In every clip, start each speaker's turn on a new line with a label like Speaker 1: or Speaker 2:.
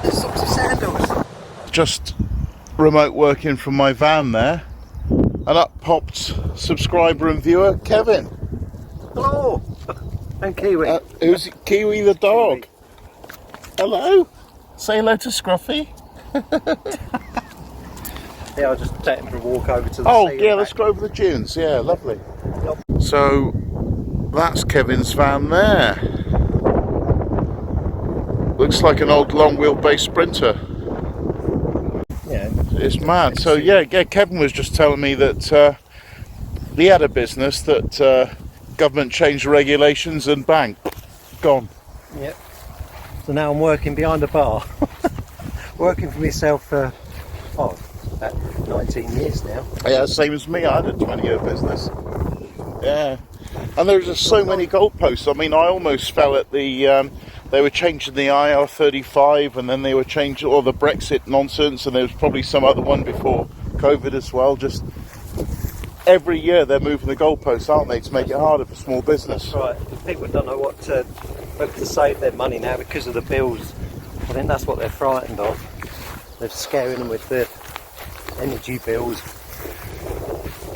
Speaker 1: Socks With Sandals.
Speaker 2: Just remote working from my van there, and up popped subscriber and viewer Kevin.
Speaker 1: Hello. And Kiwi.
Speaker 2: Who's Kiwi the dog?
Speaker 1: Kiwi.
Speaker 2: Hello. Say hello to Scruffy.
Speaker 1: Yeah, I'll just take him for a walk over to the
Speaker 2: Oh
Speaker 1: sea.
Speaker 2: yeah, let's go over the dunes. Yeah, lovely.
Speaker 1: Yep.
Speaker 2: So that's Kevin's van there. Looks like an old long wheelbase Sprinter.
Speaker 1: Yeah.
Speaker 2: It's mad. So yeah, Kevin was just telling me that he had a business that government changed the regulations and bang, gone.
Speaker 1: Yep. So now I'm working behind a bar. Working for myself for about 19 years now.
Speaker 2: Yeah, same as me. I had a 20-year business. Yeah, and there's just so many goalposts. I mean, I almost fell at the. They were changing the IR35, and then they were changing all the Brexit nonsense, and there was probably some other one before COVID as well. Just every year they're moving the goalposts, aren't they, to make it harder for small business?
Speaker 1: That's right. People don't know what to save their money now because of the bills. I think that's what they're frightened of. They're scaring them with the energy bills.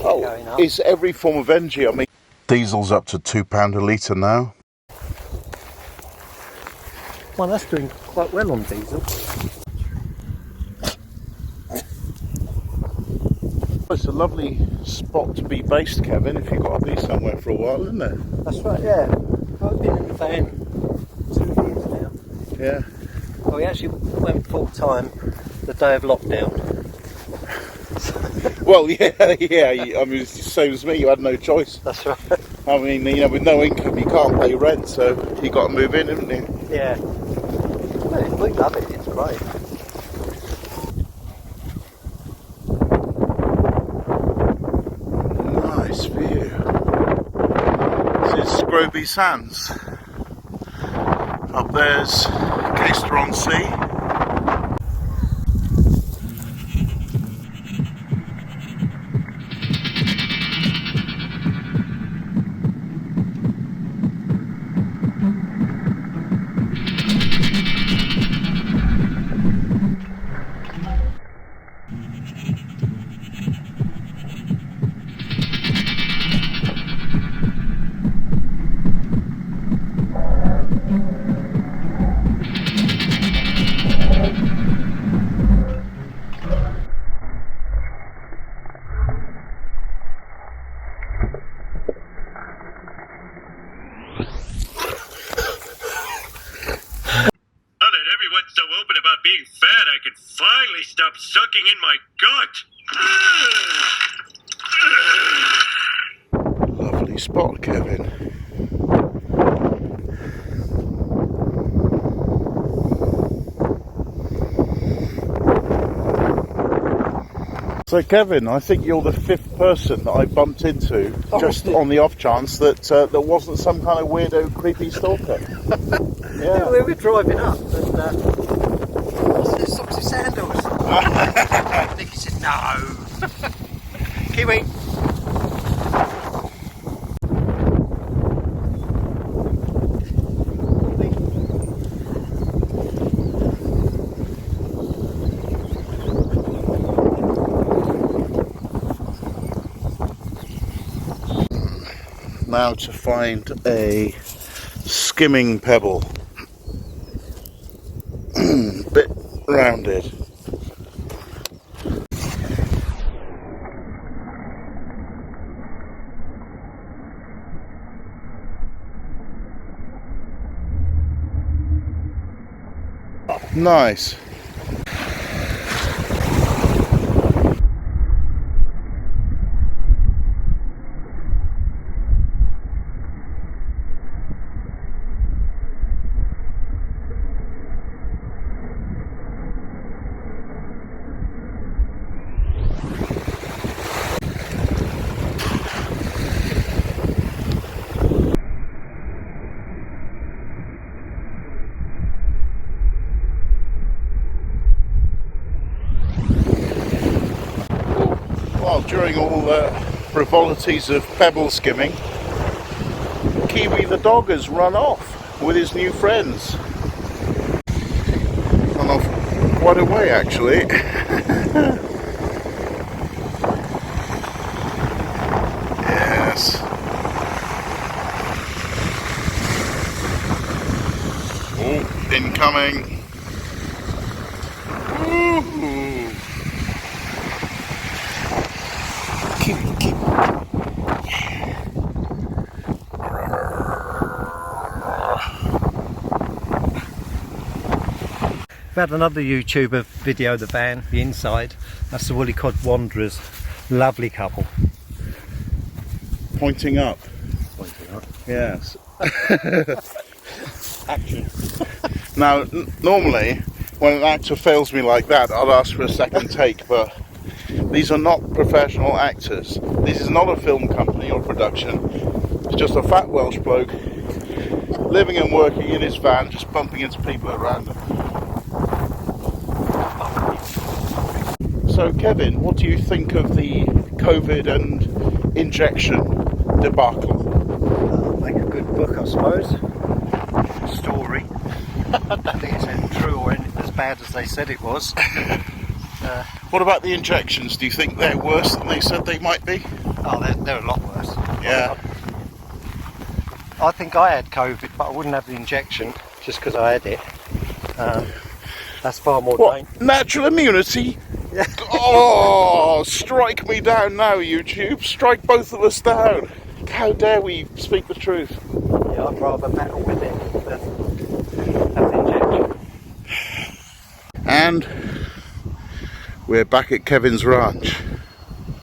Speaker 2: Oh, it's every form of energy. I mean, diesel's up to £2 a litre now.
Speaker 1: Well, that's doing quite well on diesel.
Speaker 2: It's a lovely spot to be based, Kevin, if you've got to be somewhere for a while, isn't it?
Speaker 1: That's right, yeah. I've been in the van 2 years now.
Speaker 2: Yeah.
Speaker 1: Well, we actually went full time the day of lockdown.
Speaker 2: Well, yeah. I mean, it's the same as me. You had no choice.
Speaker 1: That's right.
Speaker 2: I mean, with no income, you can't pay rent, so you got to move in, haven't you?
Speaker 1: Yeah. Well, we love it. It's great.
Speaker 2: Nice view. This is Groby Sands. Up there's Caister-on-Sea.
Speaker 3: So open about being fat, I can finally stop sucking in my gut.
Speaker 2: Lovely spot, Kevin. So, Kevin, I think you're the 5th person that I bumped into, just on the off chance that there wasn't some kind of weirdo, creepy stalker.
Speaker 1: Yeah. We were driving up and I said, Socks With Sandals. Nikki said, no. Kiwi.
Speaker 2: Now to find a skimming pebble. Bit rounded. Nice. Well, during all the frivolities of pebble skimming, Kiwi the dog has run off with his new friends. Run off quite a way actually. Yes. Oh, incoming. Ooh. Keep.
Speaker 1: We've had another YouTuber video of the van, the inside. That's the Woolly Cod Wanderers. Lovely couple.
Speaker 2: Pointing up.
Speaker 1: Pointing up.
Speaker 2: Yes.
Speaker 1: Action.
Speaker 2: Now, normally, when an actor fails me like that, I'll ask for a second take, but these are not professional actors. This is not a film company or production. It's just a fat Welsh bloke living and working in his van, just bumping into people around him. So, Kevin, what do you think of the COVID and injection debacle?
Speaker 1: Make a good book, I suppose. Story. I don't think it's true or as bad as they said it was.
Speaker 2: What about the injections? Do you think they're worse than they said they might be?
Speaker 1: Oh, they're a lot worse.
Speaker 2: Yeah.
Speaker 1: I think I had COVID, but I wouldn't have the injection just because I had it. That's far more dangerous.
Speaker 2: What? Natural immunity?
Speaker 1: Yeah.
Speaker 2: Oh, strike me down now, YouTube. Strike both of us down. How dare we speak the truth?
Speaker 1: Yeah, I'd rather battle with it than have the injection.
Speaker 2: And we're back at Kevin's ranch.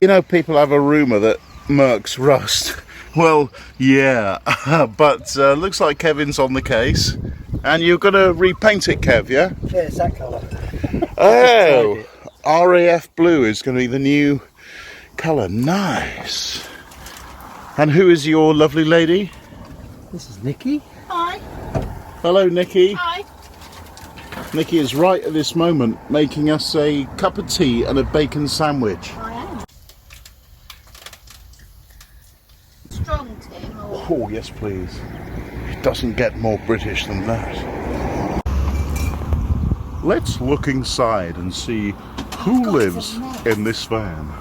Speaker 2: You know, people have a rumour that Mercs rust. Well, yeah, but looks like Kevin's on the case. And you're going to repaint it, Kev, yeah?
Speaker 1: Yeah, it's that colour.
Speaker 2: Oh, RAF blue is going to be the new colour. Nice. And who is your lovely lady?
Speaker 1: This is Nikki.
Speaker 4: Hi.
Speaker 2: Hello, Nikki.
Speaker 4: Hi.
Speaker 2: Nikki is right at this moment making us a cup of tea and a bacon sandwich.
Speaker 4: I am. Strong, Tim. Or...
Speaker 2: Oh, yes, please. It doesn't get more British than that. Let's look inside and see who lives in this van.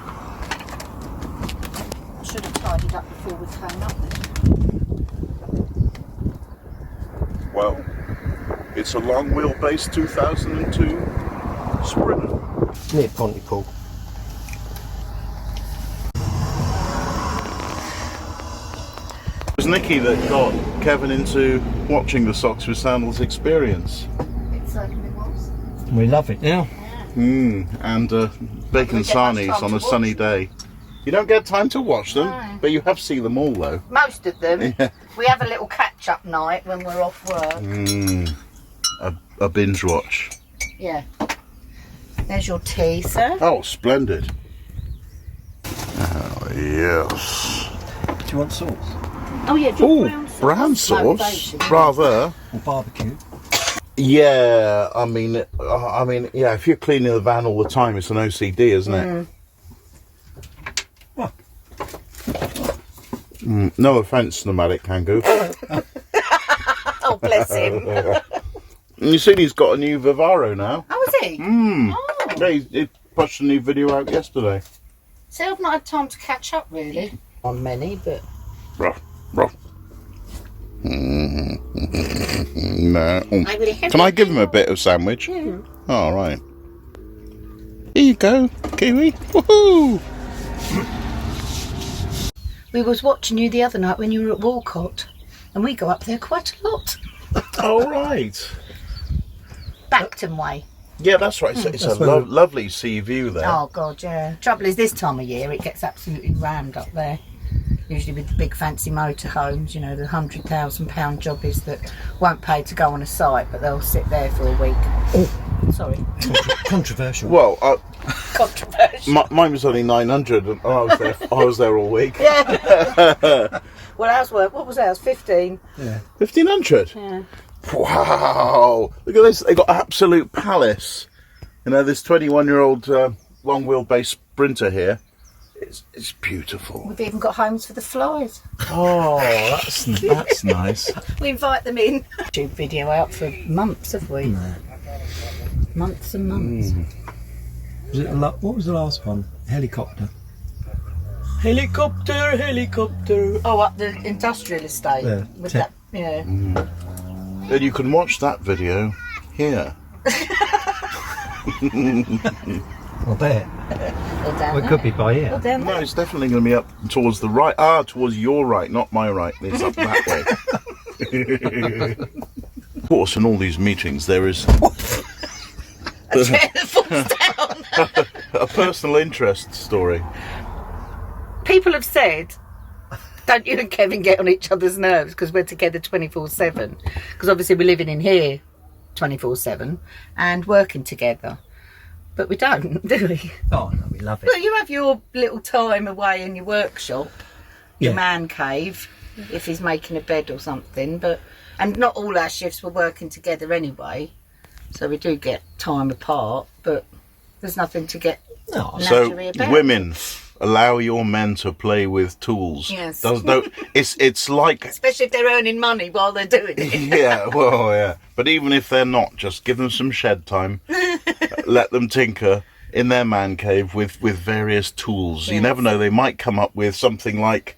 Speaker 4: I should have tidied up before we came up there.
Speaker 2: Well, it's a long wheelbase 2002 Sprinter.
Speaker 1: Near Pontypool.
Speaker 2: It was Nikki that got Kevin into watching the Socks With Sandals experience.
Speaker 4: It certainly was.
Speaker 1: We love it now.
Speaker 2: And bacon
Speaker 4: We get much
Speaker 2: sarnies
Speaker 4: time
Speaker 2: on
Speaker 4: to
Speaker 2: a sunny
Speaker 4: watch them.
Speaker 2: day. You don't get time to watch them,
Speaker 4: No.
Speaker 2: but you have seen them all though.
Speaker 4: Most of them.
Speaker 2: Yeah.
Speaker 4: We have a little catch-up night when we're off work.
Speaker 2: A binge watch.
Speaker 4: Yeah. There's your tea, sir.
Speaker 2: Oh, splendid. Oh, yes.
Speaker 1: Do you want sauce?
Speaker 4: Oh, yeah, do you
Speaker 2: Oh,
Speaker 4: want
Speaker 2: brown sauce?
Speaker 4: Motivation.
Speaker 2: Rather.
Speaker 1: Or barbecue?
Speaker 2: Yeah, I mean, yeah, if you're cleaning the van all the time, it's an OCD, isn't it?
Speaker 1: What?
Speaker 2: No offence, nomadic kangaroo.
Speaker 4: Oh, bless him.
Speaker 2: And you see he's got a new Vivaro now.
Speaker 4: Oh, is he? Oh.
Speaker 2: Yeah, he pushed a new video out yesterday.
Speaker 4: So I've not had time to catch up, really. On many, but...
Speaker 2: Ruff, ruff. No. Can I give him a bit of sandwich?
Speaker 4: Yeah.
Speaker 2: All right. Here you go, Kiwi. Woohoo!
Speaker 4: We was watching you the other night when you were at Walcott, and we go up there quite a lot.
Speaker 2: All right.
Speaker 4: Bankton way.
Speaker 2: Yeah, that's right. It's a lovely sea view there.
Speaker 4: Oh God, yeah. Trouble is, this time of year it gets absolutely rammed up there. Usually with the big fancy motorhomes, you know, the £100,000 jobbies that won't pay to go on a site, but they'll sit there for a week. Oh, sorry.
Speaker 1: Controversial.
Speaker 2: Well,
Speaker 4: Controversial.
Speaker 2: mine was only 900, and I was there all week.
Speaker 4: Yeah. Well, ours were. What was ours? 15.
Speaker 1: Yeah.
Speaker 2: 1,500.
Speaker 4: Yeah.
Speaker 2: Wow! Look at this. They got absolute palace. You know, this 21-year-old long wheelbase Sprinter here. It's beautiful.
Speaker 4: We've even got homes for the flies.
Speaker 2: Oh, that's nice.
Speaker 4: We invite them in. YouTube video out for months, have we?
Speaker 1: No.
Speaker 4: Months and months.
Speaker 1: Was it what was the last one? Helicopter.
Speaker 4: Helicopter. Oh, up the industrial estate.
Speaker 1: Yeah.
Speaker 4: With that, yeah.
Speaker 2: And you can watch that video here.
Speaker 1: Well, there.
Speaker 4: Or down
Speaker 1: Well, it could be by
Speaker 4: Or
Speaker 1: here.
Speaker 4: down
Speaker 2: No,
Speaker 4: there.
Speaker 2: it's definitely going to be up towards the right. Towards your right, not my right. It's up that way. Of course, in all these meetings, there is a personal interest story.
Speaker 4: People have said, don't you and Kevin get on each other's nerves because we're together 24/7? Because obviously we're living in here 24/7 and working together. But we don't, do we?
Speaker 1: Oh no, we love it.
Speaker 4: Well, you have your little time away in your workshop, your
Speaker 1: Yeah.
Speaker 4: man cave, if he's making a bed or something. And not all our shifts were working together anyway, so we do get time apart. But there's nothing to get
Speaker 1: No,
Speaker 2: So,
Speaker 4: naturally about.
Speaker 2: women, allow your men to play with tools.
Speaker 4: Yes.
Speaker 2: It's like
Speaker 4: Especially if they're earning money while they're doing it.
Speaker 2: yeah, well, yeah. But even if they're not, just give them some shed time. Let them tinker in their man cave with various tools. You
Speaker 4: Yes.
Speaker 2: never know, they might come up with something like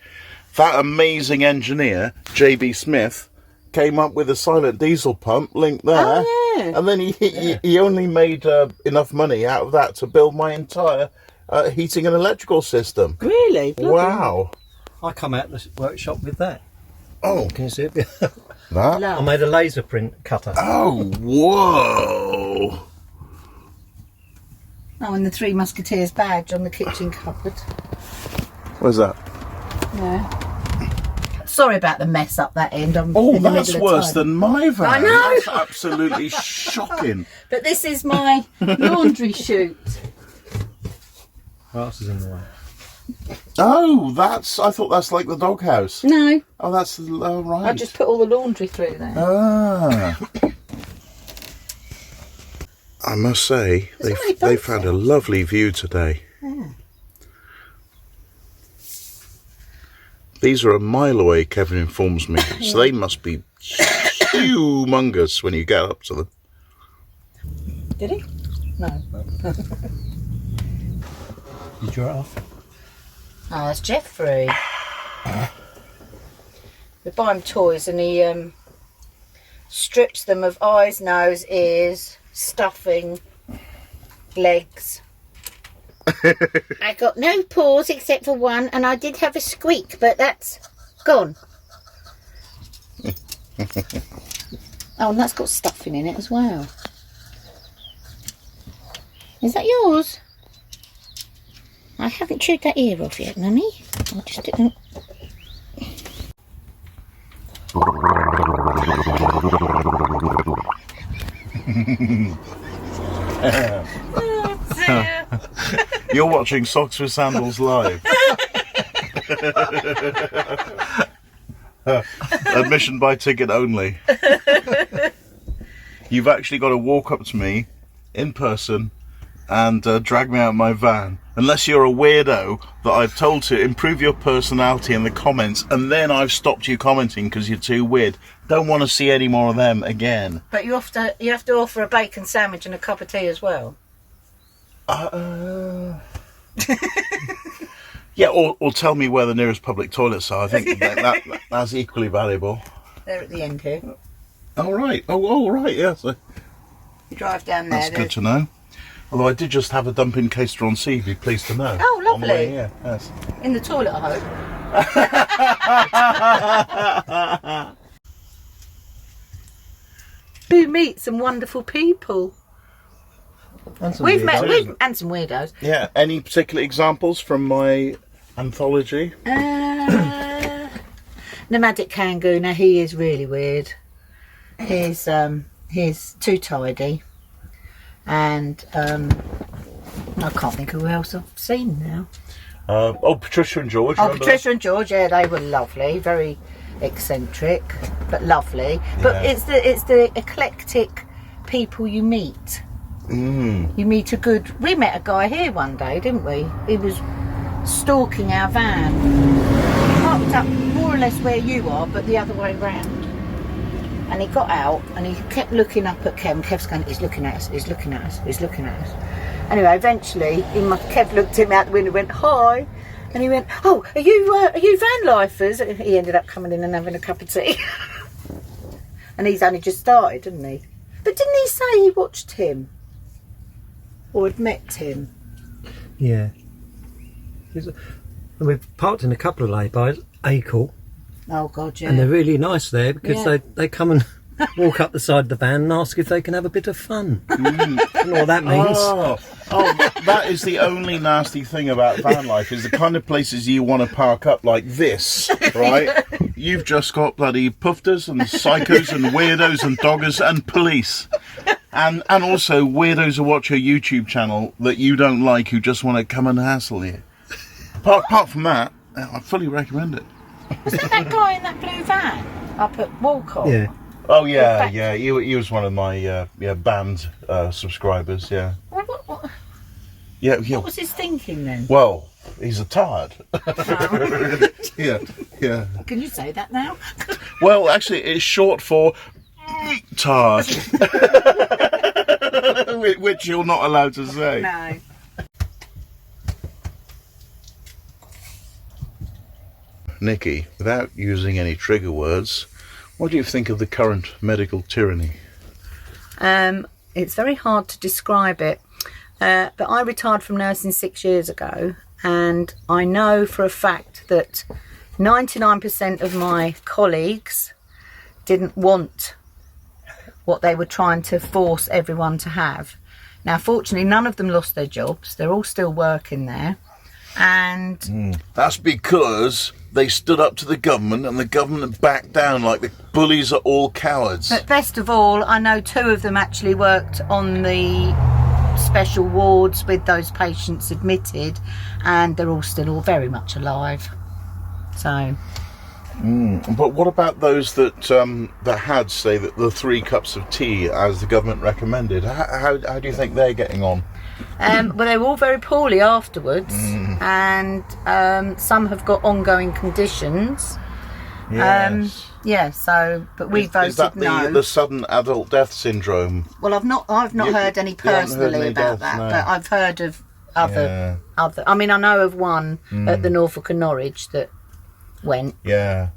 Speaker 2: that amazing engineer, J.B. Smith, came up with a silent diesel pump link there.
Speaker 4: Oh, yeah.
Speaker 2: And then he only made enough money out of that to build my entire heating and electrical system.
Speaker 4: Really?
Speaker 2: Wow.
Speaker 1: I come out the workshop with that.
Speaker 2: Oh,
Speaker 1: Can you see it?
Speaker 2: that?
Speaker 1: I made a laser print cutter.
Speaker 2: Oh, whoa.
Speaker 4: Oh, and the Three Musketeers badge on the kitchen cupboard.
Speaker 2: Where's that?
Speaker 4: Yeah. Sorry about the mess up that end. I'm
Speaker 2: Oh,
Speaker 4: in the
Speaker 2: that's
Speaker 4: middle of
Speaker 2: worse
Speaker 4: time.
Speaker 2: than my van.
Speaker 4: I know.
Speaker 2: That's absolutely shocking.
Speaker 4: But this is my laundry chute.
Speaker 1: What else is in the way?
Speaker 2: Oh, I thought that's like the doghouse.
Speaker 4: No,
Speaker 2: Oh, that's right.
Speaker 4: I just put all the laundry through there.
Speaker 2: Ah. I must say, they found a lovely view today.
Speaker 4: Yeah.
Speaker 2: These are a mile away, Kevin informs me. So they must be humongous when you get up to them.
Speaker 4: Did he? No.
Speaker 1: You draw it off?
Speaker 4: Oh, that's Jeffrey. We buy him toys and he strips them of eyes, nose, ears, stuffing, legs. I got no paws except for one, and I did have a squeak, but that's gone. Oh, and that's got stuffing in it as well. Is that yours? I haven't chewed that ear off yet, Mummy. I'll just do
Speaker 2: You're watching Socks with Sandals live. Admission by ticket only. You've actually got to walk up to me in person and drag me out of my van. Unless you're a weirdo that I've told to improve your personality in the comments, and then I've stopped you commenting because you're too weird. Don't want to see any more of them again.
Speaker 4: But you have to offer a bacon sandwich and a cup of tea as well.
Speaker 2: Yeah, or tell me where the nearest public toilets are. I think that's equally valuable.
Speaker 4: They're at the end here.
Speaker 2: Oh, right. Oh, right, yes.
Speaker 4: You drive down there.
Speaker 2: That's good to know. Although I did just have a dump in Casteron-on-Sea, you'd be pleased to know.
Speaker 4: Oh, lovely.
Speaker 2: On the way here, yes.
Speaker 4: In the toilet, I hope. You meet some wonderful people.
Speaker 1: And some
Speaker 4: We've met
Speaker 1: weirdos.
Speaker 4: and some weirdos.
Speaker 2: Yeah, any particular examples from my anthology?
Speaker 4: Nomadic Kangaroo. Now he is really weird. He's too tidy, and I can't think of who else I've seen now.
Speaker 2: Patricia and George.
Speaker 4: Oh,
Speaker 2: remember
Speaker 4: Patricia and George. Yeah, they were lovely. Very eccentric, but lovely. But
Speaker 2: Yeah.
Speaker 4: it's the eclectic people you meet. You meet we met a guy here one day, didn't we? He was stalking our van. He parked up more or less where you are, but the other way round. And he got out and he kept looking up at Kev, and Kev's going, he's looking at us, he's looking at us, he's looking at us. Anyway, eventually, Kev looked at him out the window and went, hi. And he went, oh, are you van lifers? And he ended up coming in and having a cup of tea. And he's only just started, didn't he? But didn't he say he watched him? Or had met him?
Speaker 1: Yeah. And we've parked in a couple of lay-bys, Acle.
Speaker 4: Oh, God, yeah.
Speaker 1: And they're really nice there because
Speaker 4: Yeah.
Speaker 1: they come and walk up the side of the van and ask if they can have a bit of fun. I don't know what that means.
Speaker 2: Oh, that is the only nasty thing about van life, is the kind of places you want to park up like this, right? You've just got bloody pufters and psychos and weirdos and doggers and police. And also weirdos who watch your YouTube channel that you don't like, who just want to come and hassle you. Apart from that, I fully recommend it.
Speaker 4: Was it that guy in that blue van up at Walcott?
Speaker 1: Yeah.
Speaker 2: Oh yeah, yeah. He was one of my band subscribers. Yeah.
Speaker 4: What
Speaker 2: Yeah.
Speaker 4: was his thinking then?
Speaker 2: Well, he's a tard. Yeah.
Speaker 4: Can you say that now?
Speaker 2: Well, actually, it's short for tard, which you're not allowed to say.
Speaker 4: No.
Speaker 2: Nikki, without using any trigger words, what do you think of the current medical tyranny?
Speaker 4: It's very hard to describe it, but I retired from nursing 6 years ago, and I know for a fact that 99% of my colleagues didn't want what they were trying to force everyone to have. Now, fortunately, none of them lost their jobs. They're all still working there. And
Speaker 2: That's because they stood up to the government and the government backed down like the bullies are all cowards.
Speaker 4: but best of all, I know 2 of them actually worked on the special wards with those patients admitted, and they're all still all very much alive. So
Speaker 2: But what about those that had, say, that the 3 cups of tea as the government recommended? How do you think they're getting on?
Speaker 4: well, they were all very poorly afterwards, and some have got ongoing conditions.
Speaker 2: Yes.
Speaker 4: Yeah, so but we voted
Speaker 2: Is that
Speaker 4: no.
Speaker 2: the sudden adult death syndrome?
Speaker 4: Well, I've not heard any
Speaker 2: you haven't heard
Speaker 4: personally
Speaker 2: any
Speaker 4: about
Speaker 2: deaths,
Speaker 4: that,
Speaker 2: no.
Speaker 4: but I've heard of other. I mean, I know of one at the Norfolk and Norwich that went
Speaker 2: Yeah.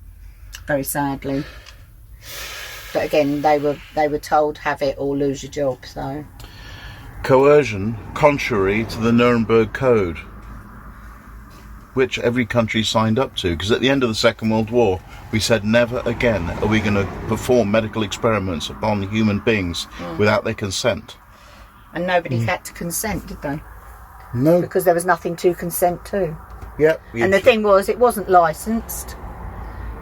Speaker 4: very sadly. But again, they were told have it or lose your job. So
Speaker 2: Coercion, contrary to the Nuremberg Code, which every country signed up to, because at the end of the Second World War, we said never again are we going to perform medical experiments upon human beings without their consent.
Speaker 4: and nobody had to consent, did they?
Speaker 2: No.
Speaker 4: Because there was nothing to consent to.
Speaker 2: Yep.
Speaker 4: And the thing was, it wasn't licensed.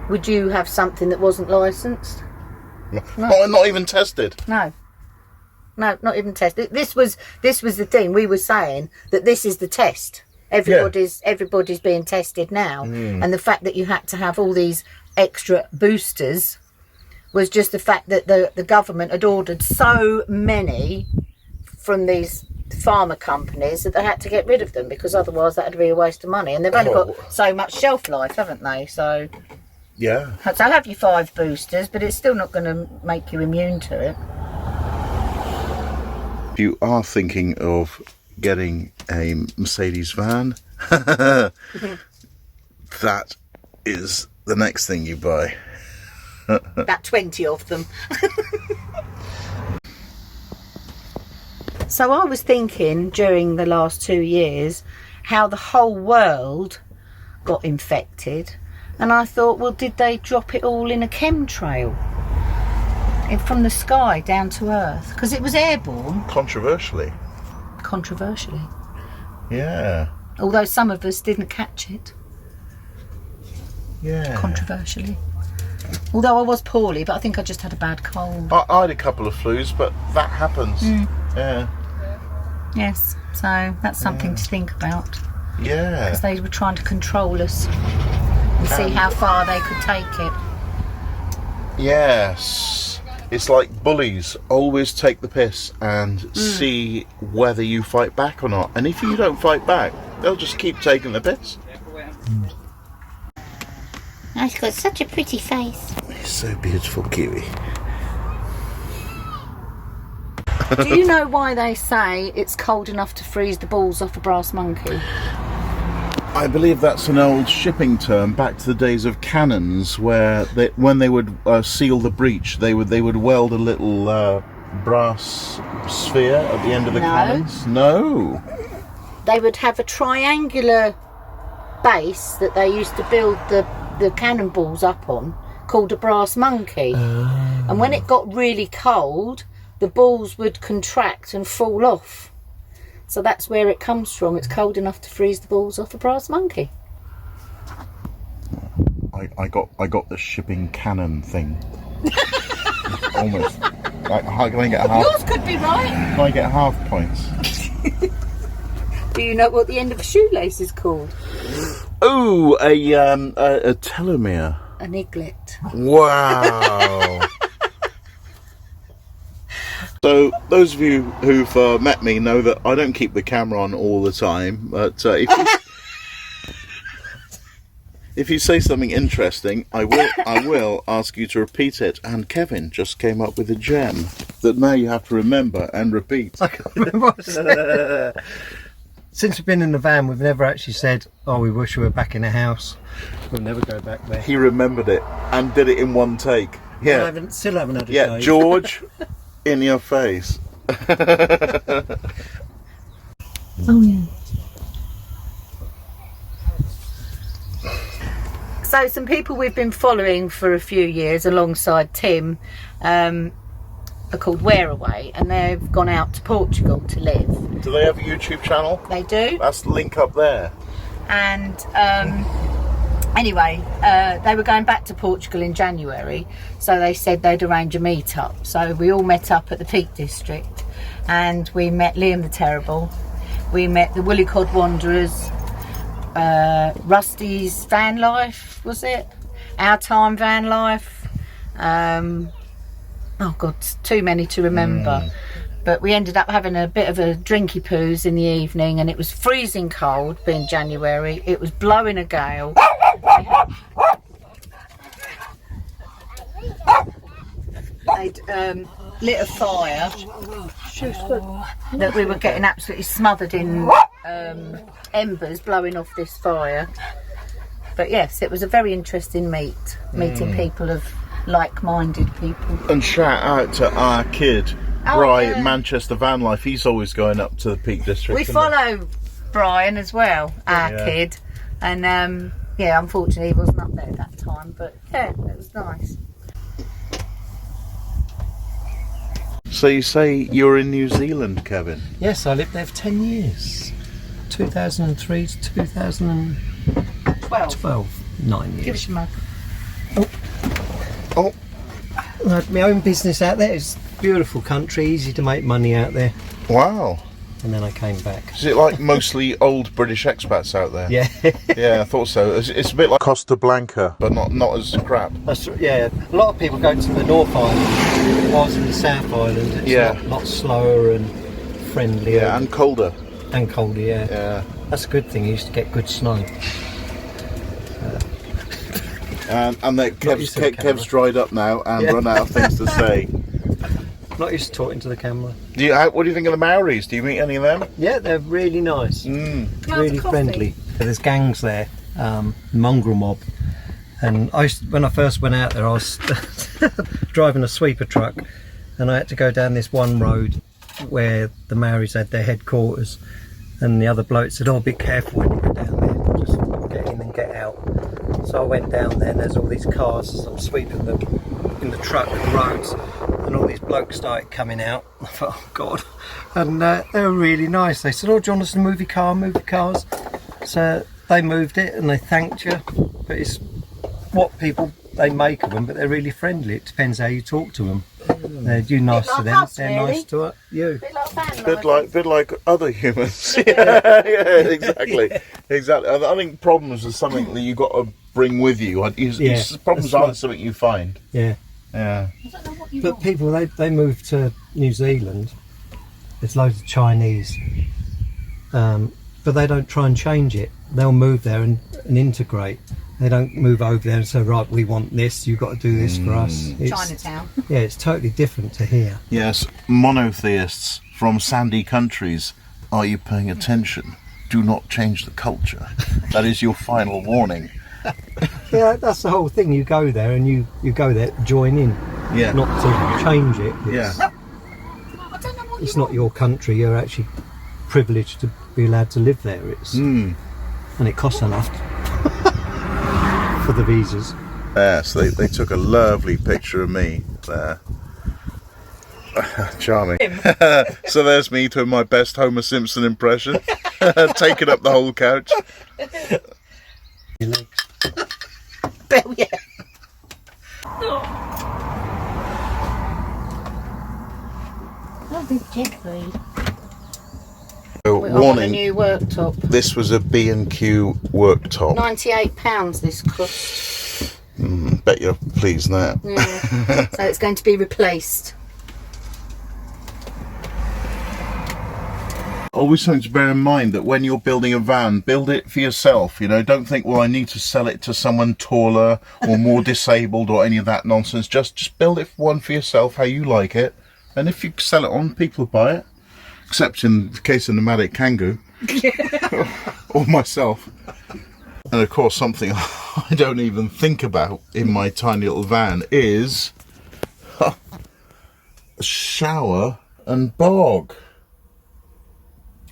Speaker 4: Would you have something that wasn't licensed?
Speaker 2: Not even tested.
Speaker 4: No, not even tested. This was the thing. We were saying that this is the test. Everybody's being tested now, and the fact that you had to have all these extra boosters was just the fact that the government had ordered so many from these pharma companies that they had to get rid of them, because otherwise that would be a waste of money, and they've only got so much shelf life, haven't they? So
Speaker 2: Yeah.
Speaker 4: so have your 5 boosters, but it's still not going to make you immune to it.
Speaker 2: If you are thinking of getting a Mercedes van, that is the next thing you buy.
Speaker 4: About 20 of them. So I was thinking during the last 2 years how the whole world got infected, and I thought, well, did they drop it all in a chemtrail from the sky down to earth? Because it was airborne.
Speaker 2: Controversially.
Speaker 4: Controversially.
Speaker 2: Yeah.
Speaker 4: Although some of us didn't catch it.
Speaker 2: Yeah.
Speaker 4: Controversially. Although I was poorly, but I think I just had a bad cold.
Speaker 2: I had a couple of flus, but that happens. Yeah.
Speaker 4: Yes, so that's something to think about.
Speaker 2: Yeah.
Speaker 4: Because they were trying to control us and see how far they could take it.
Speaker 2: Yes. It's like bullies. Always take the piss and see whether you fight back or not. And if you don't fight back, they'll just keep taking the piss.
Speaker 5: Oh, he's got such a pretty face.
Speaker 2: He's so beautiful, Kiwi.
Speaker 4: Do you know why they say it's cold enough to freeze the balls off a brass monkey?
Speaker 2: I believe that's an old shipping term back to the days of cannons, where when they would seal the breach, they would weld a little brass sphere at the end of the cannons. No.
Speaker 4: They would have a triangular base that they used to build the cannonballs up on, called a brass monkey. And when it got really cold, the balls would contract and fall off. So that's where it comes from. It's cold enough to freeze the balls off a brass monkey.
Speaker 2: I got the shipping cannon thing. Almost. Like, how can I get half?
Speaker 4: Yours could be right.
Speaker 2: Can I get half points?
Speaker 4: Do you know what the end of a shoelace is called?
Speaker 2: Oh, a telomere.
Speaker 4: An eaglet.
Speaker 2: Wow. So those of you who've met me know that I don't keep the camera on all the time, but if you say something interesting, I will ask you to repeat it. And Kevin just came up with a gem that now you have to remember and repeat.
Speaker 1: I can't remember what I said. Since we've been in the van, we've never actually said, "Oh, we wish we were back in the house." We'll never go back there.
Speaker 2: He remembered it and did it in one take. Yeah,
Speaker 1: Still haven't had a
Speaker 2: yeah,
Speaker 1: shave.
Speaker 2: George, in your face.
Speaker 4: Oh yeah. So some people we've been following for a few years alongside Tim are called Whereaway, and they've gone out to Portugal to live.
Speaker 2: Do they have a YouTube channel?
Speaker 4: They do.
Speaker 2: That's the link up there.
Speaker 4: And anyway, they were going back to Portugal in January, so they said they'd arrange a meet-up. So we all met up at the Peak District, and we met Liam the Terrible, we met the Woolly Cod Wanderers, Rusty's Van Life, was it? Our Time Van Life. Oh God, too many to remember. But we ended up having a bit of a drinky poos in the evening, and it was freezing cold, being January. It was blowing a gale. They'd lit a fire that we were getting absolutely smothered in embers blowing off this fire. But yes, it was a very interesting meeting people of like-minded people.
Speaker 2: And shout out to our kid,
Speaker 4: Oh,
Speaker 2: Brian,
Speaker 4: yeah.
Speaker 2: Manchester Van Life. He's always going up to the Peak District.
Speaker 4: We
Speaker 2: isn't
Speaker 4: follow Brian as well, our
Speaker 2: Yeah.
Speaker 4: kid, and yeah, unfortunately he wasn't up there at that time, but yeah, it was nice.
Speaker 2: he? So you say you're in New Zealand, Kevin?
Speaker 1: Yes, I lived there for 10 years. 2003 to 2012. 9
Speaker 4: Give
Speaker 1: years.
Speaker 4: us your mug.
Speaker 2: Oh,
Speaker 1: I had my own business out there. It's a beautiful country, easy to make money out there.
Speaker 2: wow.
Speaker 1: And then I came back.
Speaker 2: Is it like mostly old British expats out there?
Speaker 1: Yeah.
Speaker 2: Yeah, I thought so. It's a bit like Costa Blanca, but not as crap.
Speaker 1: Yeah, a lot of people go to the North Island. I was in the South Island. It's
Speaker 2: Yeah.
Speaker 1: a lot slower and friendlier.
Speaker 2: Yeah, and colder.
Speaker 1: and colder, yeah.
Speaker 2: Yeah.
Speaker 1: That's a good thing, you used to get good snow.
Speaker 2: And that
Speaker 1: used to the
Speaker 2: Kev's dried up now and run out of things to say.
Speaker 1: Not used to talking to the camera.
Speaker 2: What do you think of the Maoris? Do you meet any of them?
Speaker 1: Yeah, they're really nice. Really
Speaker 4: coffee.
Speaker 1: friendly. There's gangs there, mongrel mob. And when I first went out there, I was driving a sweeper truck, and I had to go down this one road where the Maoris had their headquarters. And the other bloke said, "Oh, be careful when you go down there. Just get in and get out." So I went down there, and there's all these cars as I'm sweeping them in the truck roads, and all these blokes started coming out. I thought, oh God. And they were really nice. They said, "Oh, do you want us to move your car, move the cars?" So they moved it, and they thanked you. But it's what people they make of them, but they're really friendly. It depends how you talk to them. You're nice to them,
Speaker 4: us,
Speaker 1: they're
Speaker 4: really.
Speaker 1: nice to you.
Speaker 2: Bit like other humans. Yeah, exactly. Exactly. I think problems are something that you got to bring with you. Problems aren't something you find.
Speaker 1: Yeah.
Speaker 2: Yeah.
Speaker 1: But people, they move to New Zealand. There's loads of Chinese, but they don't try and change it. They'll move there and integrate. They don't move over there and say, right, we want this, you've got to do this for us.
Speaker 4: Chinatown.
Speaker 1: Yeah, it's totally different to here.
Speaker 2: Yes, monotheists from sandy countries, are you paying attention? Do not change the culture. That is your final warning.
Speaker 1: Yeah, that's the whole thing. You go there and you go there to join in,
Speaker 2: Yeah.
Speaker 1: not to change it.
Speaker 2: Yeah.
Speaker 1: It's not your country. You're actually privileged to be allowed to live there. It's and it costs enough for the visas.
Speaker 2: Yes, they took a lovely picture of me there. Charming. So there's me doing my best Homer Simpson impression, taking up the whole couch.
Speaker 4: But yeah. Oh, big Jeffrey.
Speaker 2: So,
Speaker 4: We're on a
Speaker 2: warning,
Speaker 4: new worktop.
Speaker 2: this was a B&Q worktop.
Speaker 4: £98 this cost.
Speaker 2: Bet you're pleased now.
Speaker 4: Yeah. So it's going to be replaced.
Speaker 2: Always something to bear in mind that when you're building a van, build it for yourself. You know, don't think, well, I need to sell it to someone taller or more disabled or any of that nonsense. Just build it one for yourself, how you like it. And if you sell it on, people will buy it. Except in the case of Nomadic Kangoo. Or myself. And of course, something I don't even think about in my tiny little van is a shower and bog.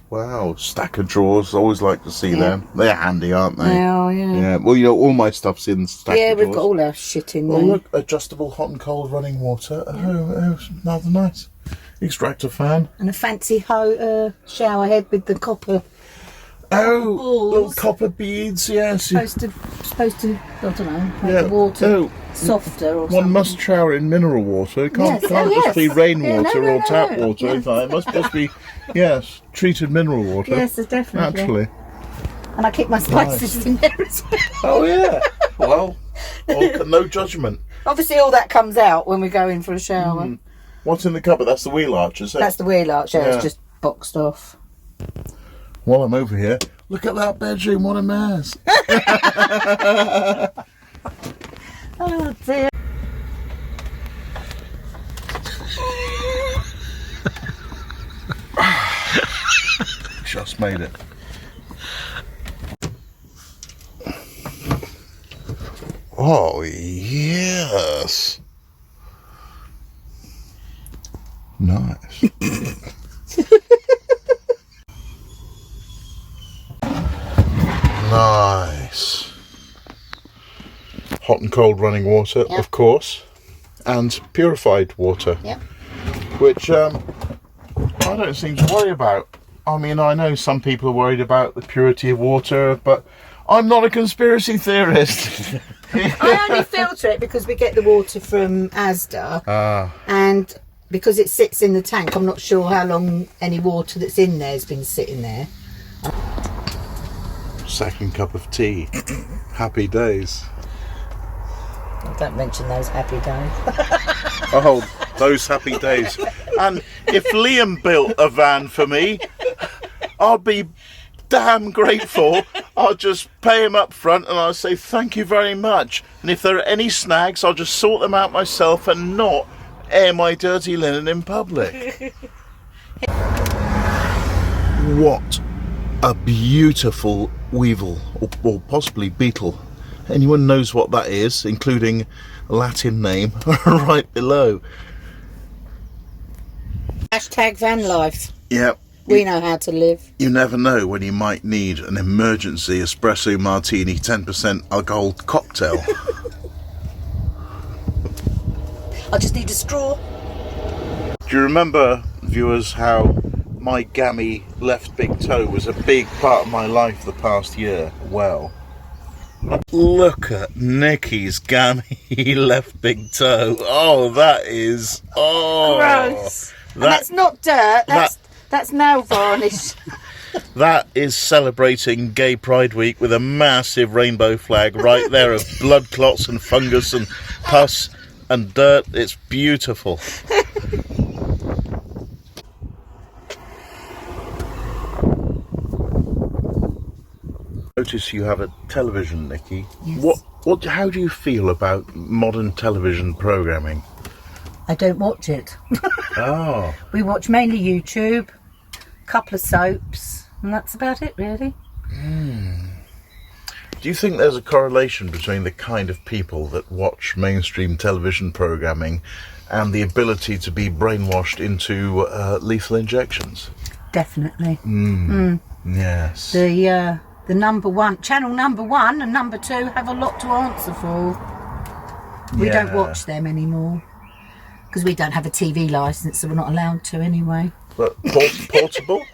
Speaker 2: Wow, stack of drawers. Always like to see them. They're handy, aren't they?
Speaker 4: Oh, yeah.
Speaker 2: Yeah. Well, you know, all my stuff's in stack
Speaker 4: Yeah,
Speaker 2: of drawers.
Speaker 4: we've got all our shit in
Speaker 2: Oh,
Speaker 4: there.
Speaker 2: look, adjustable hot and cold running water. Oh, rather nice. Extractor fan.
Speaker 4: And a fancy shower head with the copper.
Speaker 2: Oh,
Speaker 4: Balls.
Speaker 2: little copper beads. Yes.
Speaker 4: Supposed to, I don't know, make
Speaker 2: Yeah.
Speaker 4: the water
Speaker 2: Oh,
Speaker 4: softer or
Speaker 2: one
Speaker 4: something.
Speaker 2: must shower in mineral water. It can't,
Speaker 4: Yes,
Speaker 2: can't
Speaker 4: oh,
Speaker 2: just be
Speaker 4: yes.
Speaker 2: rainwater
Speaker 4: Yeah, no,
Speaker 2: or tap
Speaker 4: no.
Speaker 2: water.
Speaker 4: Yes.
Speaker 2: It must just be, yes, treated mineral water.
Speaker 4: Yes, definitely.
Speaker 2: Naturally.
Speaker 4: And I keep my spices in there as well.
Speaker 2: Oh, yeah. Well, no judgment.
Speaker 4: Obviously all that comes out when we go in for a shower.
Speaker 2: What's in the cupboard? That's the wheel arch, is it?
Speaker 4: That's the wheel arch, yeah,
Speaker 2: Yeah.
Speaker 4: it's just boxed off.
Speaker 2: While I'm over here, look at that bedroom. What a mess.
Speaker 4: Oh dear.
Speaker 2: Just made it. Oh, yes. Nice. Nice. Hot and cold running water,
Speaker 4: Yep.
Speaker 2: of course, and purified water,
Speaker 4: Yep.
Speaker 2: which I don't seem to worry about. I mean, I know some people are worried about the purity of water, but I'm not a conspiracy theorist.
Speaker 4: I only filter it because we get the water from Asda. And because it sits in the tank, I'm not sure how long any water that's in there has been sitting there.
Speaker 2: Second cup of tea. Happy days.
Speaker 4: Don't mention those happy days.
Speaker 2: Oh, those happy days. And if Liam built a van for me, I'd be damn grateful. I'll just pay him up front and I'll say thank you very much. And if there are any snags, I'll just sort them out myself and not air my dirty linen in public. What a beautiful weevil, or possibly beetle. Anyone knows what that is, including a Latin name, right below.
Speaker 4: Hashtag van life.
Speaker 2: Yep.
Speaker 4: We know how to live.
Speaker 2: You never know when you might need an emergency espresso martini 10% alcohol cocktail.
Speaker 4: I just need a straw.
Speaker 2: Do you remember, viewers, how my gammy left big toe was a big part of my life the past year? Well, look at Nikki's gammy left big toe. Oh, that is... Oh,
Speaker 4: Gross. And that's not dirt, that's nail varnish.
Speaker 2: That is celebrating Gay Pride Week with a massive rainbow flag right there of blood clots and fungus and pus and dirt. It's beautiful. Notice you have a television, Nikki.
Speaker 4: Yes.
Speaker 2: How do you feel about modern television programming?
Speaker 4: I don't watch it.
Speaker 2: Oh.
Speaker 4: We watch mainly YouTube, a couple of soaps, and that's about it, really.
Speaker 2: Do you think there's a correlation between the kind of people that watch mainstream television programming and the ability to be brainwashed into lethal injections?
Speaker 4: Definitely.
Speaker 2: Yes.
Speaker 4: The channel number one and number 2 have a lot to answer for. We don't watch them anymore because we don't have a TV licence, so we're not allowed to anyway.
Speaker 2: But portable?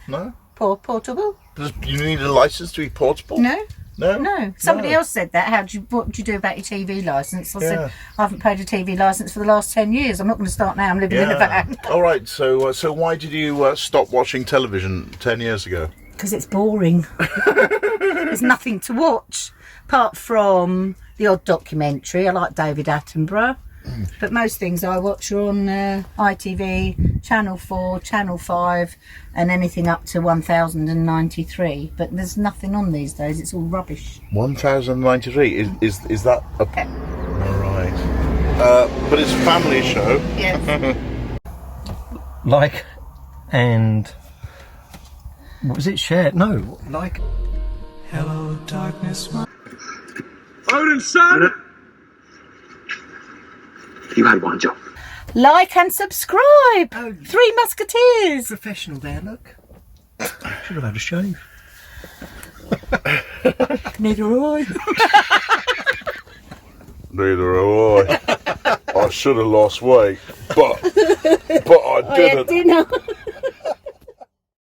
Speaker 2: No?
Speaker 4: Portable?
Speaker 2: You need a licence to be portable?
Speaker 4: No.
Speaker 2: No?
Speaker 4: Somebody
Speaker 2: No.
Speaker 4: else said that. What do you do about your TV licence? I
Speaker 2: Yeah.
Speaker 4: said, I haven't paid a TV licence for the last 10 years. I'm not going to start now. I'm living in a van.
Speaker 2: All right. So why did you stop watching television 10 years ago?
Speaker 4: Because it's boring. There's nothing to watch apart from the odd documentary. I like David Attenborough, but most things I watch are on ITV, Channel 4, Channel 5, and anything up to 1093. But there's nothing on these days. It's all rubbish.
Speaker 2: 1093 is that a? All right. But it's a family show.
Speaker 4: Yes.
Speaker 1: Like and what was it? Share? No, like.
Speaker 5: Hello, darkness.
Speaker 3: Odin, son!
Speaker 5: You had one job.
Speaker 4: Like and subscribe. Three Musketeers.
Speaker 1: Professional there, look. Should have had a shave.
Speaker 4: Neither I.
Speaker 2: Neither have I. I should have lost weight, but I
Speaker 4: I had
Speaker 2: didn't.
Speaker 4: dinner.